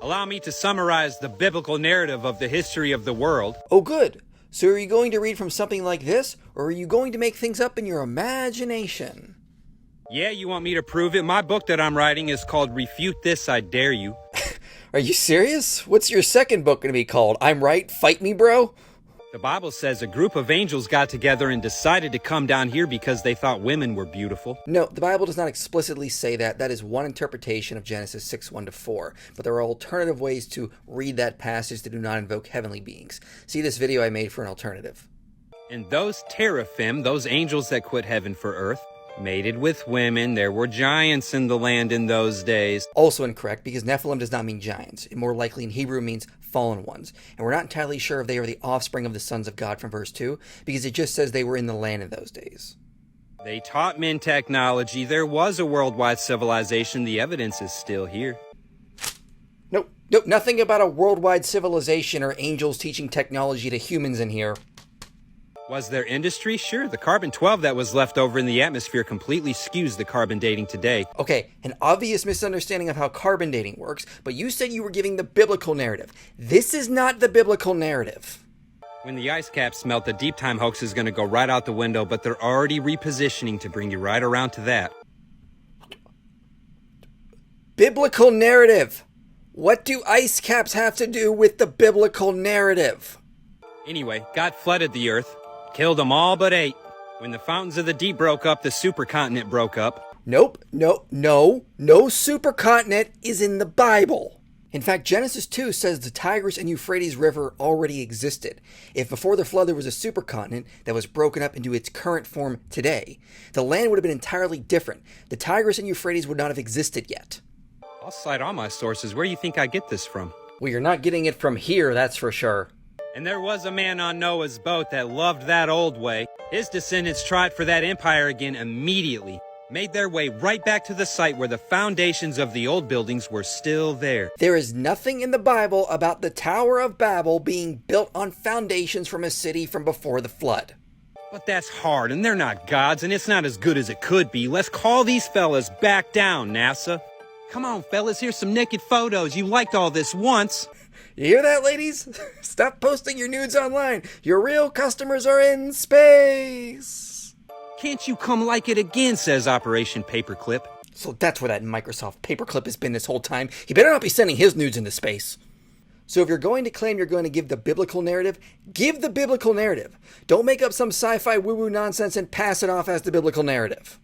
Allow me to summarize the biblical narrative of the history of the world. Oh, good. So are you going to read from something like this, or are you going to make things up in your imagination? Yeah, you want me to prove it? My book that I'm writing is called Refute This, I Dare You. Are you serious? What's your second book going to be called? I'm Right, Fight Me, Bro? The Bible says a group of angels got together and decided to come down here because they thought women were beautiful. No, the Bible does not explicitly say that. That is one interpretation of Genesis 6:1-4. But there are alternative ways to read that passage that do not invoke heavenly beings. See this video I made for an alternative. And those teraphim, those angels that quit heaven for earth, mated with women. There were giants in the land in those days. Also incorrect, because Nephilim does not mean giants. It more likely in Hebrew means fallen ones. And we're not entirely sure if they are the offspring of the sons of God from verse 2, because it just says they were in the land in those days. They taught men technology. There was a worldwide civilization. The evidence is still here. Nope, nothing about a worldwide civilization or angels teaching technology to humans in here. Was there industry? Sure, the carbon-12 that was left over in the atmosphere completely skews the carbon dating today. Okay, an obvious misunderstanding of how carbon dating works, but you said you were giving the biblical narrative. This is not the biblical narrative. When the ice caps melt, the deep time hoax is going to go right out the window, but they're already repositioning to bring you right around to that. Biblical narrative! What do ice caps have to do with the biblical narrative? Anyway, God flooded the earth. Killed them all but 8. When the fountains of the deep broke up, the supercontinent broke up. Nope, no supercontinent is in the Bible. In fact, Genesis 2 says the Tigris and Euphrates River already existed. If before the flood there was a supercontinent that was broken up into its current form today, the land would have been entirely different. The Tigris and Euphrates would not have existed yet. I'll cite all my sources. Where do you think I get this from? Well, you're not getting it from here, that's for sure. And there was a man on Noah's boat that loved that old way. His descendants tried for that empire again immediately, made their way right back to the site where the foundations of the old buildings were still there. There is nothing in the Bible about the Tower of Babel being built on foundations from a city from before the flood. But that's hard, and they're not gods, and it's not as good as it could be. Let's call these fellas back down, NASA. Come on, fellas, here's some naked photos. You liked all this once. You hear that, ladies? Stop posting your nudes online. Your real customers are in space. Can't you come like it again, says Operation Paperclip. So that's where that Microsoft Paperclip has been this whole time. He better not be sending his nudes into space. So if you're going to claim you're going to give the biblical narrative, give the biblical narrative. Don't make up some sci-fi woo-woo nonsense and pass it off as the biblical narrative.